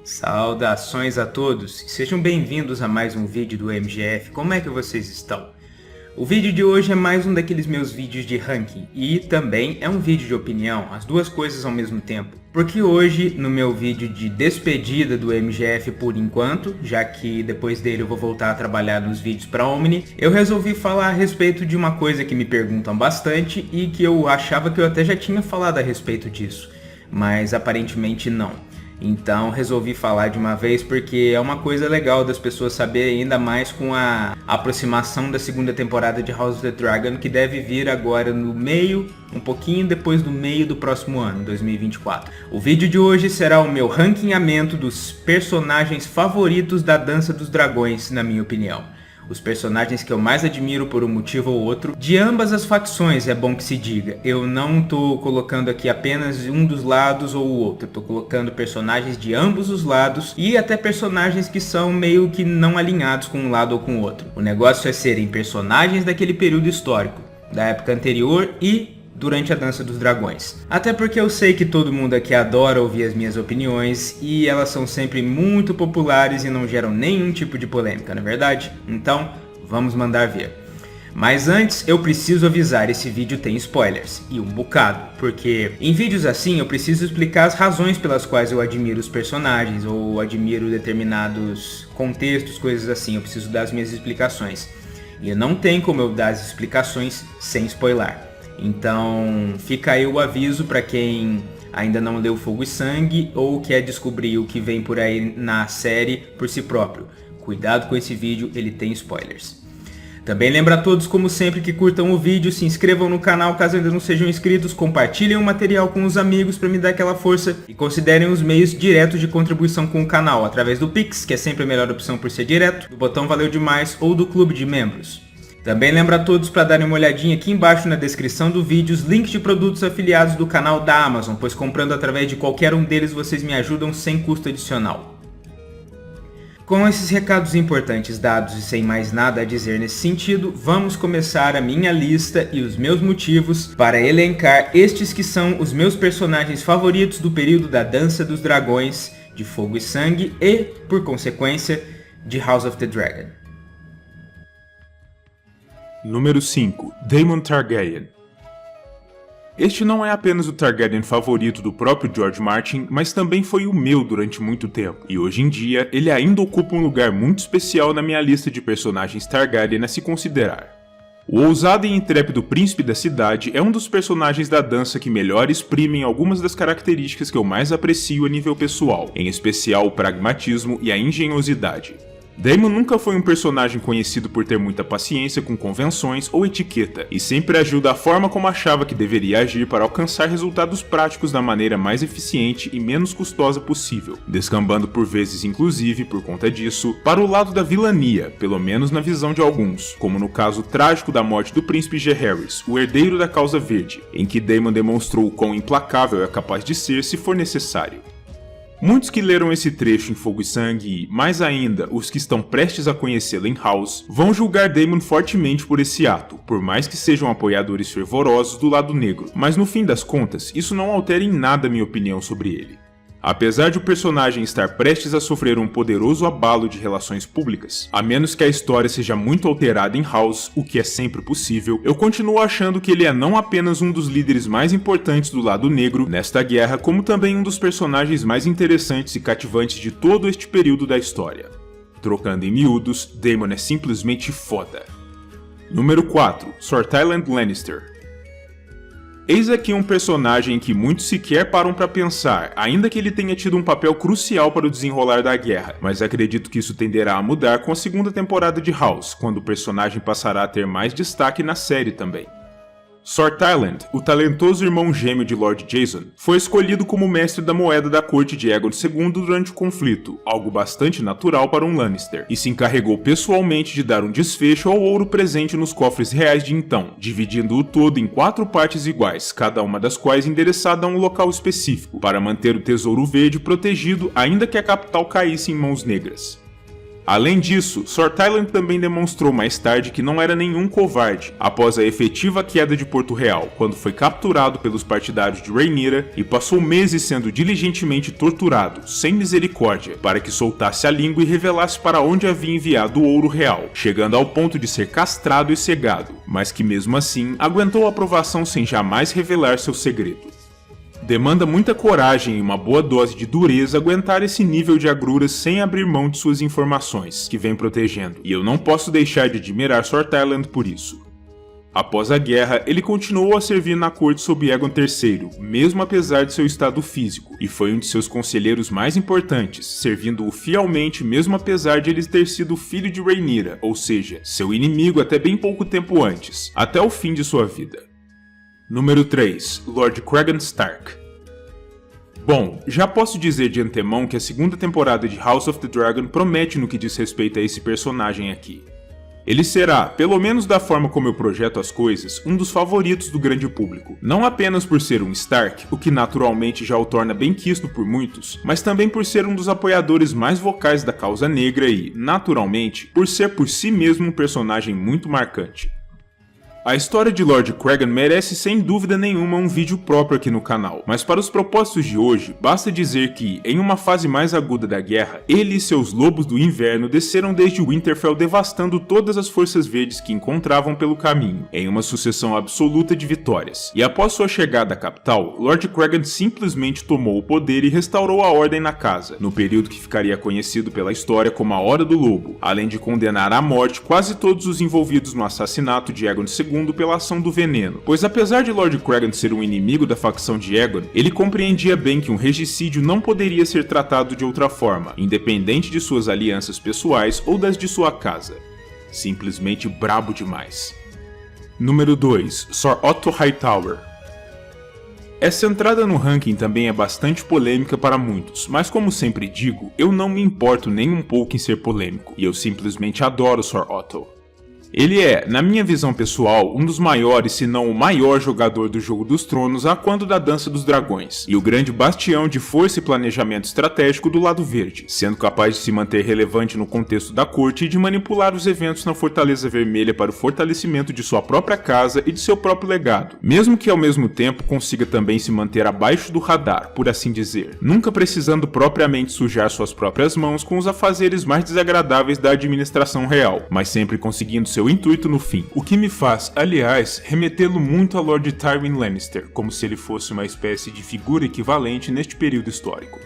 Saudações a todos, sejam bem-vindos a mais um vídeo do MGF. Como é que vocês estão? O vídeo de hoje é mais um daqueles meus vídeos de ranking e também é um vídeo de opinião, as duas coisas ao mesmo tempo. Porque hoje, no meu vídeo de despedida do MGF por enquanto, já que depois dele eu vou voltar a trabalhar nos vídeos para Omni, eu resolvi falar a respeito de uma coisa que me perguntam bastante e que eu achava que eu até já tinha falado a respeito disso, mas aparentemente não. Então resolvi falar de uma vez porque é uma coisa legal das pessoas saberem, ainda mais com a aproximação da segunda temporada de House of the Dragon, que deve vir agora no meio, um pouquinho depois do meio do próximo ano, 2024. O vídeo de hoje será o meu ranqueamento dos personagens favoritos da Dança dos Dragões, na minha opinião. Os personagens que eu mais admiro por um motivo ou outro, de ambas as facções, é bom que se diga. Eu não tô colocando aqui apenas um dos lados ou o outro, eu tô colocando personagens de ambos os lados e até personagens que são meio que não alinhados com um lado ou com o outro. O negócio é serem personagens daquele período histórico, da época anterior e durante a Dança dos Dragões. Até porque eu sei que todo mundo aqui adora ouvir as minhas opiniões e elas são sempre muito populares e não geram nenhum tipo de polêmica, não é verdade? Então, vamos mandar ver. Mas antes, eu preciso avisar, esse vídeo tem spoilers, e um bocado, porque em vídeos assim eu preciso explicar as razões pelas quais eu admiro os personagens, ou admiro determinados contextos, coisas assim, eu preciso dar as minhas explicações. E não tem como eu dar as explicações sem spoiler. Então fica aí o aviso para quem ainda não leu Fogo e Sangue ou quer descobrir o que vem por aí na série por si próprio. Cuidado com esse vídeo, ele tem spoilers. Também lembro a todos, como sempre, que curtam o vídeo, se inscrevam no canal caso ainda não sejam inscritos, compartilhem o material com os amigos para me dar aquela força e considerem os meios diretos de contribuição com o canal, através do Pix, que é sempre a melhor opção por ser direto, do botão Valeu Demais ou do Clube de Membros. Também lembro a todos para darem uma olhadinha aqui embaixo na descrição do vídeo os links de produtos afiliados do canal da Amazon, pois comprando através de qualquer um deles vocês me ajudam sem custo adicional. Com esses recados importantes dados e sem mais nada a dizer nesse sentido, vamos começar a minha lista e os meus motivos para elencar estes que são os meus personagens favoritos do período da Dança dos Dragões, de Fogo e Sangue e, por consequência, de House of the Dragon. Número 5. Daemon Targaryen. Este não é apenas o Targaryen favorito do próprio George Martin, mas também foi o meu durante muito tempo, e hoje em dia ele ainda ocupa um lugar muito especial na minha lista de personagens Targaryen a se considerar. O ousado e intrépido príncipe da cidade é um dos personagens da dança que melhor exprimem algumas das características que eu mais aprecio a nível pessoal, em especial o pragmatismo e a engenhosidade. Daemon nunca foi um personagem conhecido por ter muita paciência com convenções ou etiqueta, e sempre agiu da forma como achava que deveria agir para alcançar resultados práticos da maneira mais eficiente e menos custosa possível, descambando por vezes inclusive, por conta disso, para o lado da vilania, pelo menos na visão de alguns, como no caso trágico da morte do príncipe Jaehaerys, o herdeiro da Causa Verde, em que Daemon demonstrou o quão implacável é capaz de ser se for necessário. Muitos que leram esse trecho em Fogo e Sangue e, mais ainda, os que estão prestes a conhecê-lo em House, vão julgar Daemon fortemente por esse ato, por mais que sejam apoiadores fervorosos do lado negro, mas no fim das contas, isso não altera em nada minha opinião sobre ele. Apesar de o personagem estar prestes a sofrer um poderoso abalo de relações públicas, a menos que a história seja muito alterada em House, o que é sempre possível, eu continuo achando que ele é não apenas um dos líderes mais importantes do lado negro nesta guerra, como também um dos personagens mais interessantes e cativantes de todo este período da história. Trocando em miúdos, Daemon é simplesmente foda. Número 4. Sir Tywin Lannister. Eis aqui um personagem que muitos sequer param para pensar, ainda que ele tenha tido um papel crucial para o desenrolar da guerra, mas acredito que isso tenderá a mudar com a segunda temporada de House, quando o personagem passará a ter mais destaque na série também. Sir Tywin, o talentoso irmão gêmeo de Lord Jason, foi escolhido como mestre da moeda da corte de Aegon II durante o conflito, algo bastante natural para um Lannister, e se encarregou pessoalmente de dar um desfecho ao ouro presente nos cofres reais de então, dividindo o todo em 4 partes iguais, cada uma das quais endereçada a um local específico, para manter o Tesouro Verde protegido ainda que a capital caísse em mãos negras. Além disso, Sor Tyland também demonstrou mais tarde que não era nenhum covarde, após a efetiva queda de Porto Real, quando foi capturado pelos partidários de Rhaenyra e passou meses sendo diligentemente torturado, sem misericórdia, para que soltasse a língua e revelasse para onde havia enviado o ouro real, chegando ao ponto de ser castrado e cegado, mas que mesmo assim aguentou a provação sem jamais revelar seu segredo. Demanda muita coragem e uma boa dose de dureza aguentar esse nível de agruras sem abrir mão de suas informações, que vem protegendo, e eu não posso deixar de admirar Sor Tyland por isso. Após a guerra, ele continuou a servir na corte sob Aegon III, mesmo apesar de seu estado físico, e foi um de seus conselheiros mais importantes, servindo-o fielmente mesmo apesar de ele ter sido filho de Rhaenyra, ou seja, seu inimigo até bem pouco tempo antes, até o fim de sua vida. Número 3. Lord Cregan Stark. Bom, já posso dizer de antemão que a segunda temporada de House of the Dragon promete no que diz respeito a esse personagem aqui. Ele será, pelo menos da forma como eu projeto as coisas, um dos favoritos do grande público. Não apenas por ser um Stark, o que naturalmente já o torna bem quisto por muitos, mas também por ser um dos apoiadores mais vocais da causa negra e, naturalmente, por ser por si mesmo um personagem muito marcante. A história de Lord Cregan merece sem dúvida nenhuma um vídeo próprio aqui no canal, mas para os propósitos de hoje, basta dizer que, em uma fase mais aguda da guerra, ele e seus lobos do inverno desceram desde Winterfell devastando todas as forças verdes que encontravam pelo caminho, em uma sucessão absoluta de vitórias. E após sua chegada à capital, Lord Cregan simplesmente tomou o poder e restaurou a ordem na casa, no período que ficaria conhecido pela história como a Hora do Lobo, além de condenar à morte quase todos os envolvidos no assassinato de Aegon II pela ação do veneno, pois apesar de Lord Cregan ser um inimigo da facção de Aegon, ele compreendia bem que um regicídio não poderia ser tratado de outra forma, independente de suas alianças pessoais ou das de sua casa. Simplesmente brabo demais. Número 2. Sir Otto Hightower. Essa entrada no ranking também é bastante polêmica para muitos, mas como sempre digo, eu não me importo nem um pouco em ser polêmico, e eu simplesmente adoro Sir Otto. Ele é, na minha visão pessoal, um dos maiores, se não o maior jogador do Jogo dos Tronos a quando da Dança dos Dragões, e o grande bastião de força e planejamento estratégico do lado verde, sendo capaz de se manter relevante no contexto da corte e de manipular os eventos na Fortaleza Vermelha para o fortalecimento de sua própria casa e de seu próprio legado, mesmo que ao mesmo tempo consiga também se manter abaixo do radar, por assim dizer, nunca precisando propriamente sujar suas próprias mãos com os afazeres mais desagradáveis da administração real, mas sempre conseguindo seu intuito no fim, o que me faz, aliás, remetê-lo muito a Lord Tywin Lannister, como se ele fosse uma espécie de figura equivalente neste período histórico.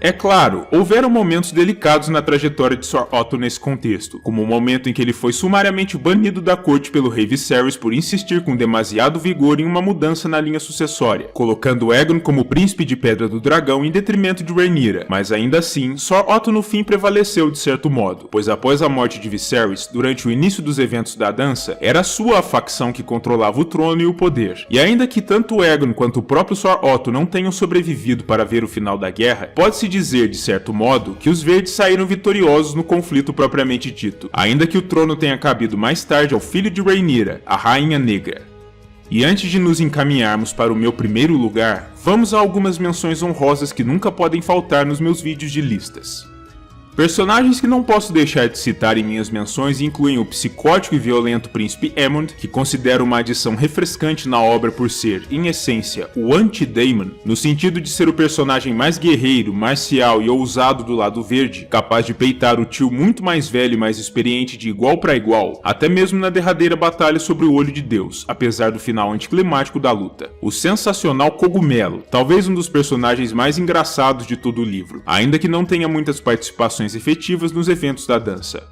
É claro, houveram momentos delicados na trajetória de Sir Otto nesse contexto, como o momento em que ele foi sumariamente banido da corte pelo rei Viserys por insistir com demasiado vigor em uma mudança na linha sucessória, colocando Aegon como príncipe de Pedra do Dragão em detrimento de Rhaenyra, mas ainda assim, Sir Otto no fim prevaleceu de certo modo, pois após a morte de Viserys, durante o início dos eventos da dança, era sua a facção que controlava o trono e o poder, e ainda que tanto Aegon quanto o próprio Sir Otto não tenham sobrevivido para ver o final da guerra, pode-se dizer, de certo modo, que os verdes saíram vitoriosos no conflito propriamente dito, ainda que o trono tenha cabido mais tarde ao filho de Rhaenyra, a Rainha Negra. E antes de nos encaminharmos para o meu primeiro lugar, vamos a algumas menções honrosas que nunca podem faltar nos meus vídeos de listas. Personagens que não posso deixar de citar em minhas menções incluem o psicótico e violento príncipe Aemond, que considero uma adição refrescante na obra por ser, em essência, o anti-Daemon, no sentido de ser o personagem mais guerreiro, marcial e ousado do lado verde, capaz de peitar o tio muito mais velho e mais experiente de igual para igual, até mesmo na derradeira batalha sobre o Olho de Deus, apesar do final anticlimático da luta. O sensacional Cogumelo, talvez um dos personagens mais engraçados de todo o livro, ainda que não tenha muitas participações efetivas nos eventos da dança.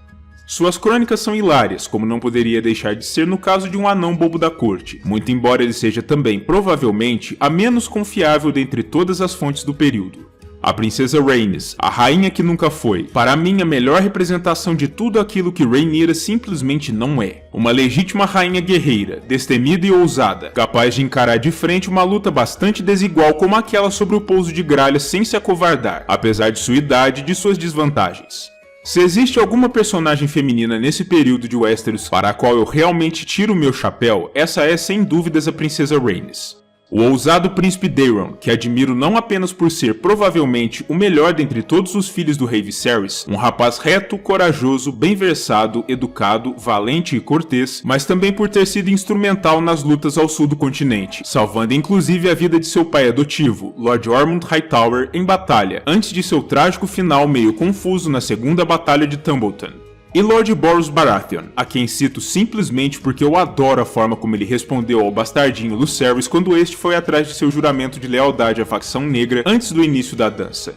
Suas crônicas são hilárias, como não poderia deixar de ser no caso de um anão bobo da corte, muito embora ele seja também, provavelmente, a menos confiável dentre todas as fontes do período. A princesa Rhaenys, a rainha que nunca foi, para mim a melhor representação de tudo aquilo que Rhaenyra simplesmente não é. Uma legítima rainha guerreira, destemida e ousada, capaz de encarar de frente uma luta bastante desigual como aquela sobre o pouso de Gralha sem se acovardar, apesar de sua idade e de suas desvantagens. Se existe alguma personagem feminina nesse período de Westeros para a qual eu realmente tiro o meu chapéu, essa é sem dúvidas a princesa Rhaenys. O ousado príncipe Daeron, que admiro não apenas por ser provavelmente o melhor dentre todos os filhos do rei Viserys, um rapaz reto, corajoso, bem versado, educado, valente e cortês, mas também por ter sido instrumental nas lutas ao sul do continente, salvando inclusive a vida de seu pai adotivo, Lord Ormond Hightower, em batalha, antes de seu trágico final meio confuso na segunda batalha de Tumbleton. E Lord Boros Baratheon, a quem cito simplesmente porque eu adoro a forma como ele respondeu ao bastardinho Lucerys quando este foi atrás de seu juramento de lealdade à facção negra antes do início da dança.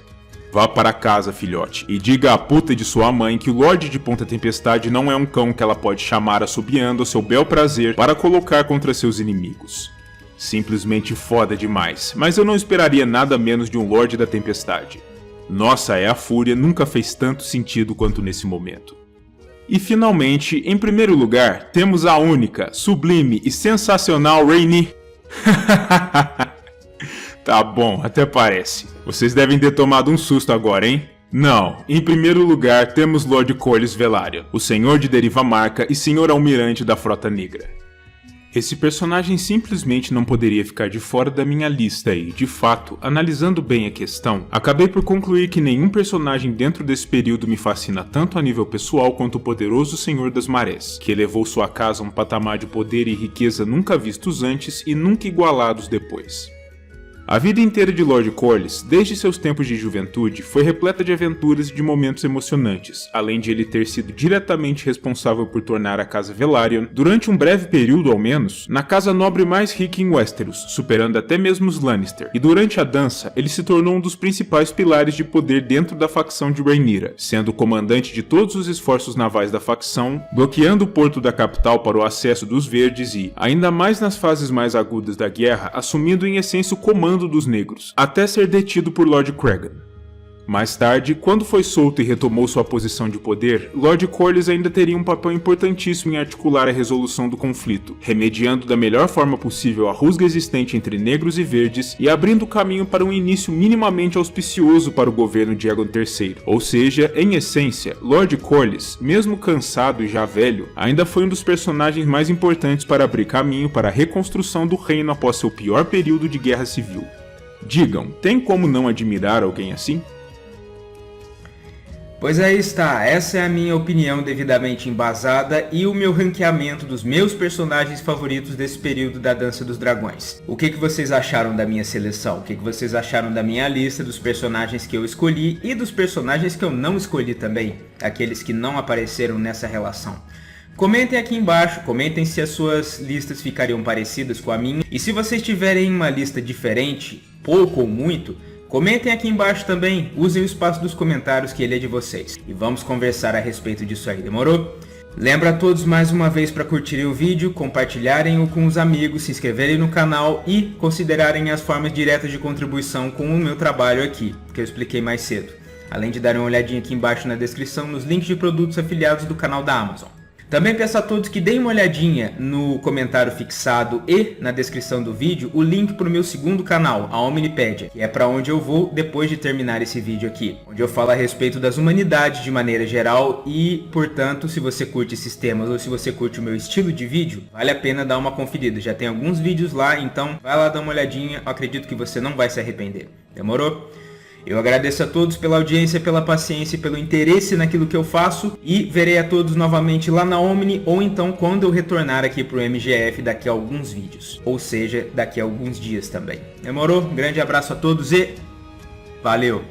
Vá para casa, filhote, e diga à puta de sua mãe que o Lorde de Ponta Tempestade não é um cão que ela pode chamar assobiando ao seu bel prazer para colocar contra seus inimigos. Simplesmente foda demais, mas eu não esperaria nada menos de um Lorde da Tempestade. Nossa, a fúria nunca fez tanto sentido quanto nesse momento. E finalmente, em primeiro lugar, temos a única, sublime e sensacional Rhaenys. Tá bom, até parece. Vocês devem ter tomado um susto agora, hein? Não, em primeiro lugar temos Lord Corlys Velaryon, o Senhor de Deriva Marca e Senhor Almirante da Frota Negra. Esse personagem simplesmente não poderia ficar de fora da minha lista e, de fato, analisando bem a questão, acabei por concluir que nenhum personagem dentro desse período me fascina tanto a nível pessoal quanto o poderoso Senhor das Marés, que elevou sua casa a um patamar de poder e riqueza nunca vistos antes e nunca igualados depois. A vida inteira de Lord Corlys, desde seus tempos de juventude, foi repleta de aventuras e de momentos emocionantes, além de ele ter sido diretamente responsável por tornar a Casa Velaryon, durante um breve período ao menos, na casa nobre mais rica em Westeros, superando até mesmo os Lannister, e durante a dança, ele se tornou um dos principais pilares de poder dentro da facção de Rhaenyra, sendo o comandante de todos os esforços navais da facção, bloqueando o porto da capital para o acesso dos Verdes e, ainda mais nas fases mais agudas da guerra, assumindo em essência o comando dos negros, até ser detido por Lord Cregan. Mais tarde, quando foi solto e retomou sua posição de poder, Lord Corlys ainda teria um papel importantíssimo em articular a resolução do conflito, remediando da melhor forma possível a rusga existente entre negros e verdes e abrindo caminho para um início minimamente auspicioso para o governo de Aegon III. Ou seja, em essência, Lord Corlys, mesmo cansado e já velho, ainda foi um dos personagens mais importantes para abrir caminho para a reconstrução do reino após seu pior período de guerra civil. Digam, tem como não admirar alguém assim? Pois aí está, essa é a minha opinião devidamente embasada e o meu ranqueamento dos meus personagens favoritos desse período da Dança dos Dragões. O que vocês acharam da minha seleção? O que vocês acharam da minha lista, dos personagens que eu escolhi e dos personagens que eu não escolhi também? Aqueles que não apareceram nessa relação. Comentem aqui embaixo, comentem se as suas listas ficariam parecidas com a minha. E se vocês tiverem uma lista diferente, pouco ou muito, comentem aqui embaixo também, usem o espaço dos comentários que ele é de vocês. E vamos conversar a respeito disso aí, demorou? Lembro a todos mais uma vez para curtirem o vídeo, compartilharem-o com os amigos, se inscreverem no canal e considerarem as formas diretas de contribuição com o meu trabalho aqui, que eu expliquei mais cedo. Além de darem uma olhadinha aqui embaixo na descrição nos links de produtos afiliados do canal da Amazon. Também peço a todos que deem uma olhadinha no comentário fixado e na descrição do vídeo o link para o meu segundo canal, a Omnipédia, que é para onde eu vou depois de terminar esse vídeo aqui, onde eu falo a respeito das humanidades de maneira geral e, portanto, se você curte esses temas ou se você curte o meu estilo de vídeo, vale a pena dar uma conferida. Já tem alguns vídeos lá, então vai lá dar uma olhadinha, eu acredito que você não vai se arrepender. Demorou? Eu agradeço a todos pela audiência, pela paciência e pelo interesse naquilo que eu faço e verei a todos novamente lá na Omni ou então quando eu retornar aqui para o MGF daqui a alguns vídeos, ou seja, daqui a alguns dias também. Demorou? Um grande abraço a todos e valeu!